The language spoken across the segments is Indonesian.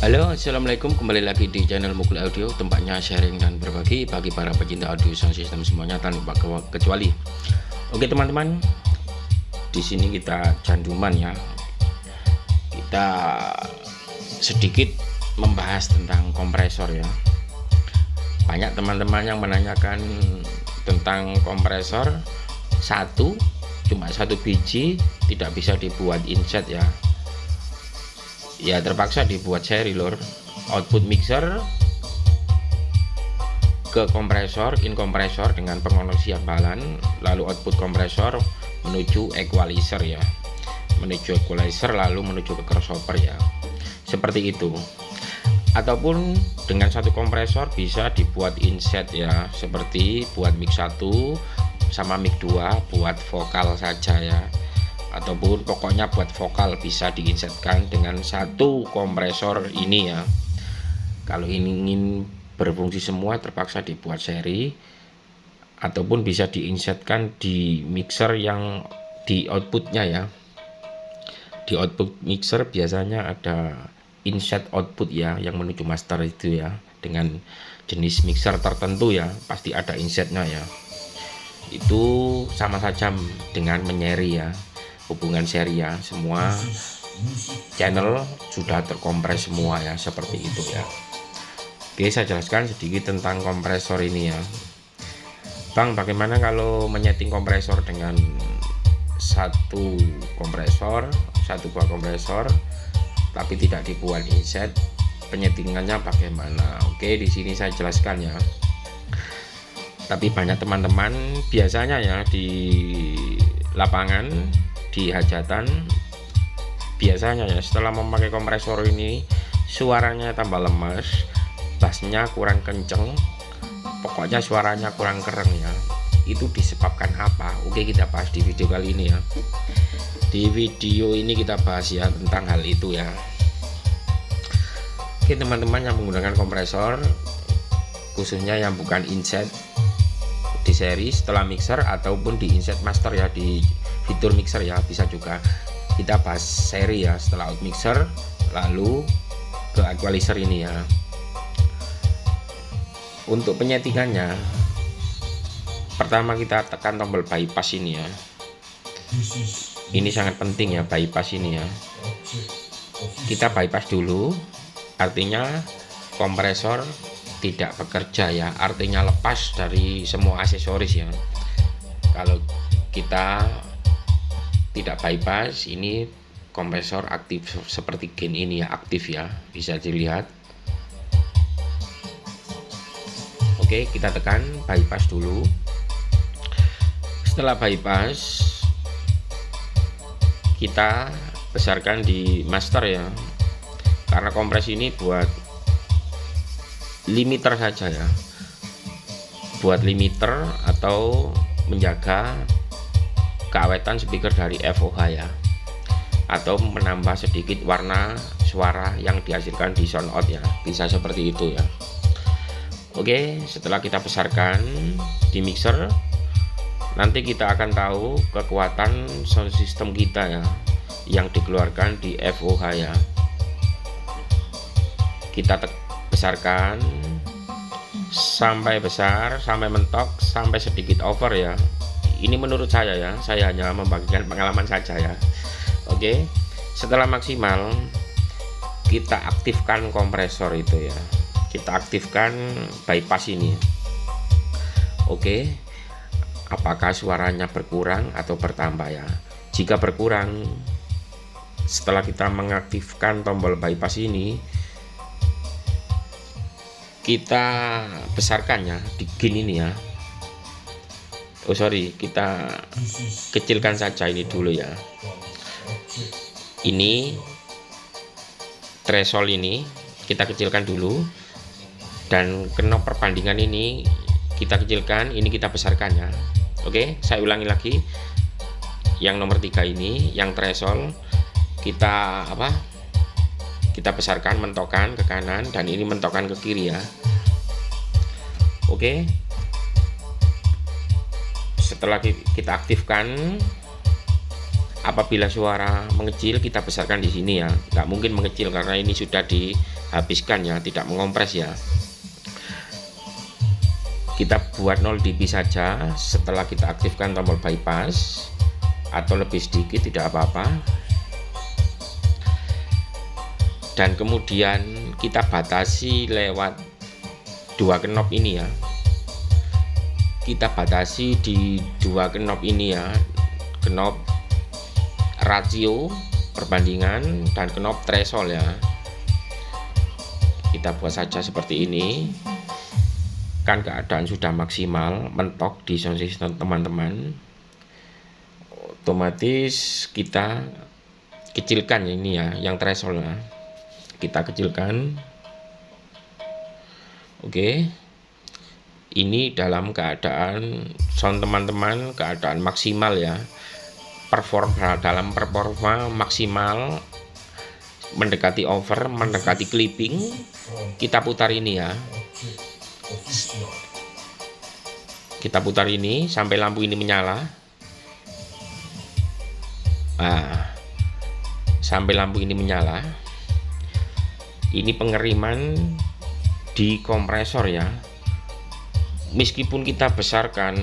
Halo, assalamualaikum, kembali lagi di channel Mukul Audio, tempatnya sharing dan berbagi bagi para pecinta audio sound system semuanya tanpa kecuali. Oke teman-teman, di sini kita canduman ya. Kita sedikit membahas tentang kompresor ya. Banyak teman-teman yang menanyakan tentang kompresor cuma satu biji, tidak bisa dibuat inset ya. Ya terpaksa dibuat seri lor, output mixer ke kompresor, in kompresor dengan pengonoksian balan, lalu output kompresor menuju equalizer ya, menuju equalizer lalu menuju ke crossover ya, seperti itu. Ataupun dengan satu kompresor bisa dibuat inset ya, seperti buat mic 1 sama mic 2 buat vokal saja ya, ataupun pokoknya buat vokal bisa diinsetkan dengan satu kompresor ini ya. Kalau ingin berfungsi semua terpaksa dibuat seri, ataupun bisa diinsetkan di mixer yang di outputnya ya. Di output mixer biasanya ada inset output ya, yang menuju master itu ya, dengan jenis mixer tertentu ya, pasti ada insetnya ya. Itu sama saja dengan menyeri ya, hubungan seri ya, semua channel sudah terkompres semua ya, seperti itu ya. Oke, saya jelaskan sedikit tentang kompresor ini ya. Bang, bagaimana kalau menyeting kompresor dengan satu buah kompresor tapi tidak dibuat inset, penyetingannya bagaimana? Oke, di sini saya jelaskan ya. Tapi banyak teman-teman biasanya ya di lapangan, di hajatan, biasanya ya setelah memakai kompresor ini suaranya tambah lemas, bassnya kurang kenceng, pokoknya suaranya kurang keren ya. Itu disebabkan apa? Oke, kita bahas di video kali ini ya. Di video ini kita bahas ya tentang hal itu ya. Oke teman-teman yang menggunakan kompresor, khususnya yang bukan inset di seri setelah mixer ataupun di inset master ya, di fitur mixer ya, bisa juga. Kita bahas seri ya, setelah out mixer lalu ke equalizer ini ya. Untuk penyetingannya, pertama kita tekan tombol bypass ini ya. Ini sangat penting ya, bypass ini ya. Kita bypass dulu, artinya kompresor tidak bekerja ya, artinya lepas dari semua aksesoris ya. Kalau kita tidak bypass, ini kompresor aktif seperti gain ini ya, aktif ya, bisa dilihat. Oke, kita tekan bypass dulu. Setelah bypass, kita besarkan di master ya, karena kompres ini buat limiter saja ya, buat limiter atau menjaga keawetan speaker dari FOH ya, atau menambah sedikit warna suara yang dihasilkan di sound out ya, bisa seperti itu ya. Oke, setelah kita besarkan di mixer, nanti kita akan tahu kekuatan sound system kita ya, yang dikeluarkan di FOH ya. Kita besarkan sampai besar, sampai mentok, sampai sedikit over ya. Ini menurut saya ya, saya hanya membagikan pengalaman saja ya. Oke, setelah maksimal kita aktifkan kompresor itu ya, kita aktifkan bypass ini. Oke, apakah suaranya berkurang atau bertambah ya? Jika berkurang, setelah kita mengaktifkan tombol bypass ini, kita besarkan ya di gain ini ya. Oh sorry, kita kecilkan saja ini dulu ya. Ini threshold ini kita kecilkan dulu, dan knob perbandingan ini kita kecilkan, ini kita besarkan ya. Oke, saya ulangi lagi. Yang nomor 3 ini, yang threshold, kita kita besarkan, mentokan ke kanan, dan ini mentokan ke kiri ya. Oke, setelah kita aktifkan, apabila suara mengecil kita besarkan di sini ya, nggak mungkin mengecil karena ini sudah di habiskan ya, tidak mengompres ya. Kita buat 0 dB saja. Setelah kita aktifkan tombol bypass atau lebih sedikit tidak apa-apa, dan kemudian kita batasi lewat 2 knob ini ya. Kita batasi di 2 knob ini ya, knob rasio perbandingan dan knob threshold ya. Kita buat saja seperti ini. Kan keadaan sudah maksimal, mentok di sound system teman-teman. Otomatis kita kecilkan ini ya, yang threshold ya. Kita kecilkan. Oke. Ini dalam keadaan sound teman-teman, keadaan maksimal ya. Dalam performa maksimal, mendekati over, mendekati clipping. Kita putar ini ya. Kita putar ini sampai lampu ini menyala. Nah, sampai lampu ini menyala. Ini pengeriman di kompresor ya. Meskipun kita besarkan,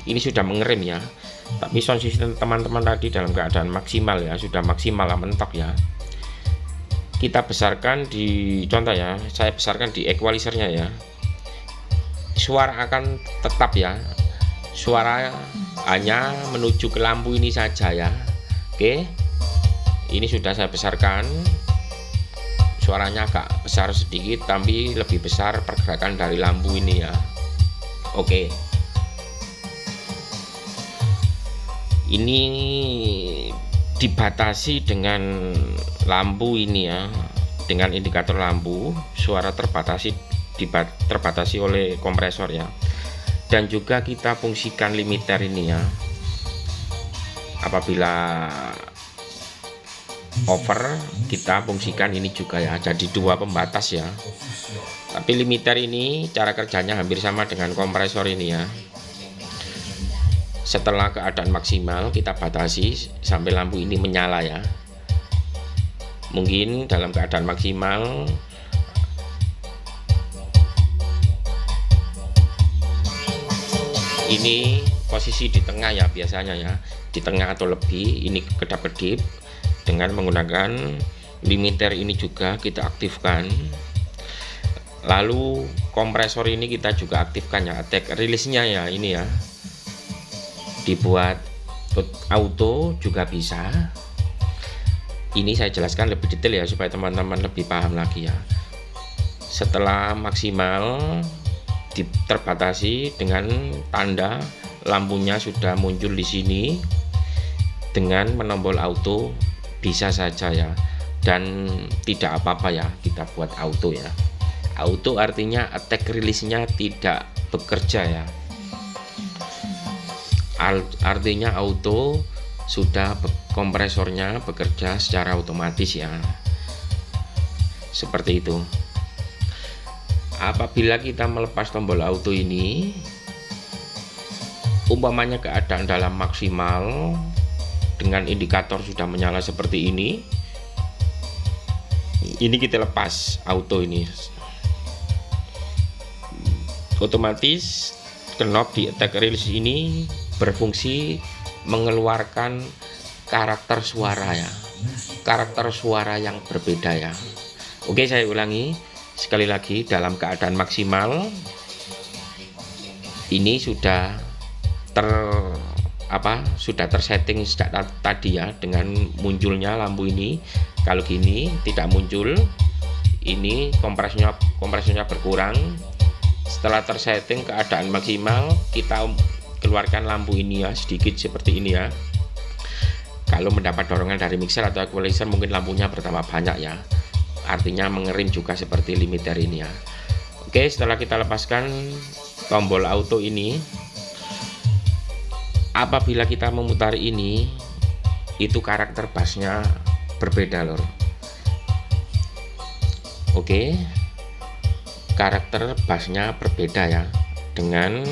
ini sudah mengerim ya. Tapi sound system teman-teman tadi dalam keadaan maksimal ya, sudah maksimal lah, mentok ya. Kita besarkan di, contoh ya, saya besarkan di equalizernya ya. Suara akan tetap ya, suara hanya menuju ke lampu ini saja ya. Oke, ini sudah saya besarkan, suaranya agak besar sedikit tapi lebih besar pergerakan dari lampu ini ya. Oke, ini dibatasi dengan lampu ini ya, dengan indikator lampu, suara terbatasi oleh kompresor ya. Dan juga kita fungsikan limiter ini ya. Apabila over, kita fungsikan ini juga ya, jadi 2 pembatas ya. Tapi limiter ini cara kerjanya hampir sama dengan kompresor ini ya. Setelah keadaan maksimal kita batasi sampai lampu ini menyala ya. Mungkin dalam keadaan maksimal ini posisi di tengah ya, biasanya ya, di tengah atau lebih, ini kedap-kedip. Dengan menggunakan limiter ini juga kita aktifkan. Lalu kompresor ini kita juga aktifkan ya, attack release-nya ya, ini ya. Dibuat auto juga bisa. Ini saya jelaskan lebih detail ya, supaya teman-teman lebih paham lagi ya. Setelah maksimal terbatasi dengan tanda lampunya sudah muncul di sini, dengan menombol auto bisa saja ya, dan tidak apa-apa ya kita buat auto ya. Auto artinya attack release-nya tidak bekerja ya, artinya auto sudah kompresornya bekerja secara otomatis ya, seperti itu. Apabila kita melepas tombol auto ini, umpamanya keadaan dalam maksimal dengan indikator sudah menyala seperti ini kita lepas auto ini, otomatis knob di attack release ini berfungsi mengeluarkan karakter suara ya, karakter suara yang berbeda ya. Oke, saya ulangi sekali lagi, dalam keadaan maksimal ini sudah sudah tersetting sejak tadi ya, dengan munculnya lampu ini. Kalau gini tidak muncul, ini kompresinya berkurang. Setelah tersetting keadaan maksimal, kita keluarkan lampu ini ya, sedikit seperti ini ya. Kalau mendapat dorongan dari mixer atau equalizer, mungkin lampunya bertambah banyak ya, artinya mengerim juga seperti limiter ini ya. Oke, setelah kita lepaskan tombol auto ini, apabila kita memutar ini, itu karakter bassnya berbeda lor. Oke, karakter bassnya berbeda ya, dengan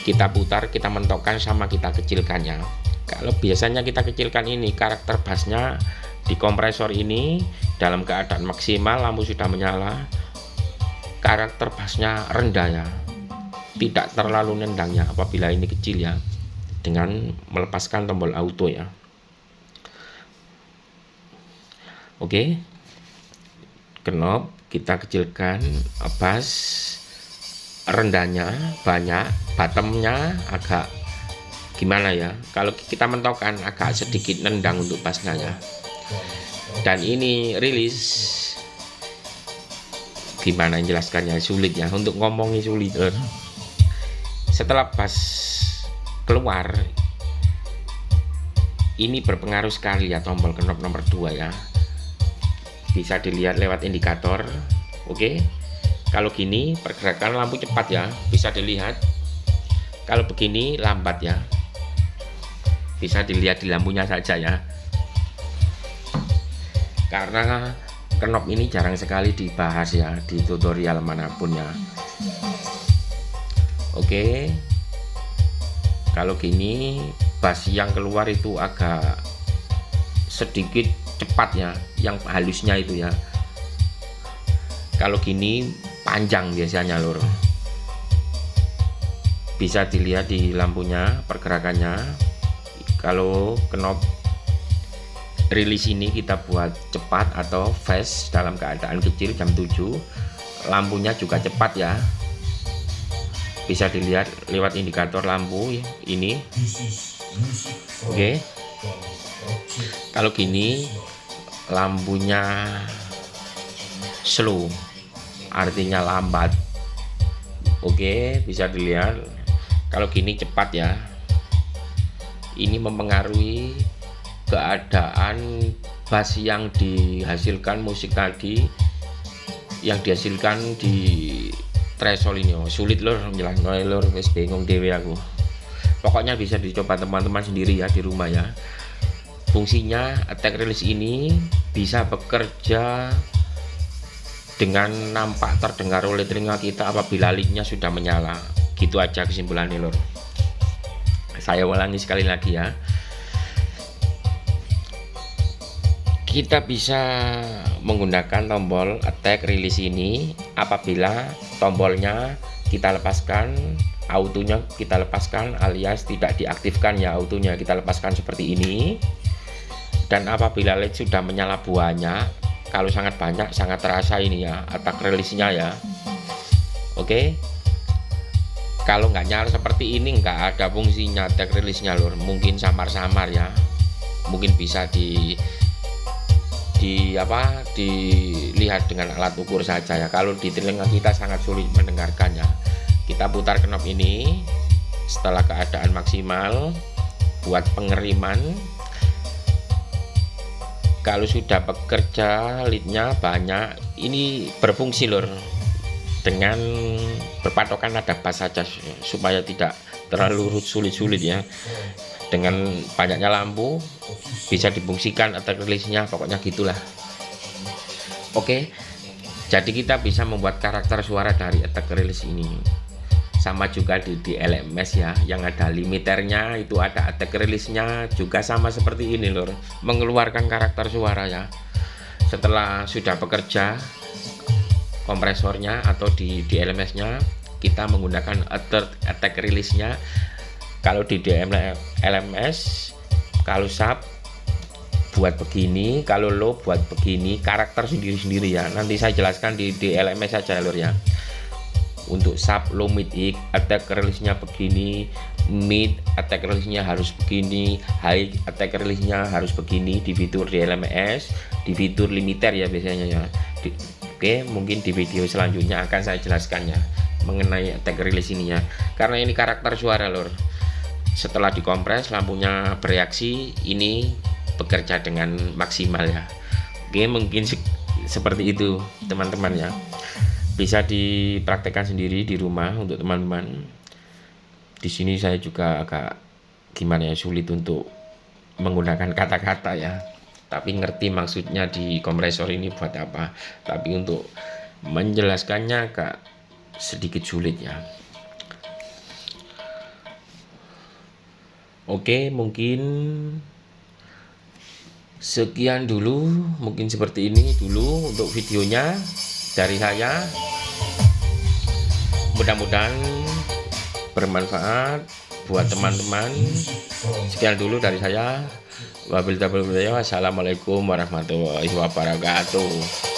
kita putar, kita mentokkan sama kita kecilkan ya. Kalau biasanya kita kecilkan ini, karakter bassnya di kompresor ini dalam keadaan maksimal, lampu sudah menyala, karakter bassnya rendah ya, tidak terlalu nendang ya apabila ini kecil ya, dengan melepaskan tombol auto ya. Oke, knob kita kecilkan, bass rendahnya banyak, bottomnya agak gimana ya, kalau kita mentokkan agak sedikit nendang untuk bassnya ya. Dan ini rilis, gimana jelaskannya, sulit ya, untuk ngomongnya sulit. Setelah bass keluar, ini berpengaruh sekali ya tombol knob nomor 2 ya, bisa dilihat lewat indikator. Oke, kalau gini pergerakan lampu cepat ya, bisa dilihat. Kalau begini lambat ya, bisa dilihat di lampunya saja ya, karena knob ini jarang sekali dibahas ya di tutorial manapun ya. Oke, kalau gini bass yang keluar itu agak sedikit cepat ya, yang halusnya itu ya. Kalau gini panjang biasanya lur, bisa dilihat di lampunya pergerakannya. Kalau knob rilis ini kita buat cepat atau fast dalam keadaan kecil jam 7, lampunya juga cepat ya, bisa dilihat lewat indikator lampu ini. Oke, kalau gini lampunya slow, artinya lambat. Oke, bisa dilihat. Kalau gini cepat ya, ini mempengaruhi keadaan bass yang dihasilkan musik tadi, yang dihasilkan di threshold ini. Sulit lur menjelaskan lur, wis bingung dewe aku. Pokoknya bisa dicoba teman-teman sendiri ya di rumah ya. Fungsinya attack release ini bisa bekerja dengan nampak terdengar oleh telinga kita apabila leadnya sudah menyala. Gitu aja kesimpulannya lur. Saya ulangi sekali lagi ya, kita bisa menggunakan tombol attack release ini apabila tombolnya kita lepaskan, autonya kita lepaskan, alias tidak diaktifkan ya, autonya kita lepaskan seperti ini. Dan apabila LED sudah menyala banyak, kalau sangat banyak sangat terasa ini ya attack release-nya ya. Oke, kalau nggak nyala seperti ini nggak ada fungsinya attack release-nya lur, mungkin samar-samar ya, mungkin bisa dilihat dengan alat ukur saja ya. Kalau di telinga kita sangat sulit mendengarkannya. Kita putar knob ini setelah keadaan maksimal buat pengeriman. Kalau sudah bekerja leadnya banyak, ini berfungsi lur, dengan berpatokan nada bass saja supaya tidak terlalu sulit-sulit ya. Dengan banyaknya lampu bisa difungsikan attack release-nya, pokoknya gitulah. Oke, jadi kita bisa membuat karakter suara dari attack release ini. Sama juga di LMS ya, yang ada limiternya itu ada attack release-nya juga sama seperti ini lur, mengeluarkan karakter suara ya. Setelah sudah bekerja kompresornya atau di LMS-nya, kita menggunakan attack release-nya. Kalau di LMS, kalau sub buat begini, kalau low buat begini, karakter sendiri-sendiri ya. Nanti saya jelaskan di LMS saja lur ya. Untuk sub, low, mid, attack release-nya begini, mid attack release-nya harus begini, high attack release-nya harus begini di fitur di LMS, di fitur limiter ya biasanya ya. Oke, mungkin di video selanjutnya akan saya jelaskan ya mengenai attack release ini ya, karena ini karakter suara lur. Setelah dikompres lampunya bereaksi, ini bekerja dengan maksimal ya. Oke, mungkin seperti itu teman-teman ya, bisa dipraktekkan sendiri di rumah untuk teman-teman. Di sini saya juga agak gimana ya, sulit untuk menggunakan kata-kata ya, tapi ngerti maksudnya di kompresor ini buat apa, tapi untuk menjelaskannya agak sedikit sulit ya. Oke, mungkin Sekian dulu, mungkin seperti ini dulu untuk videonya dari saya. Mudah-mudahan bermanfaat buat teman-teman. Sekian dulu dari saya. Wassalamualaikum warahmatullahi wabarakatuh.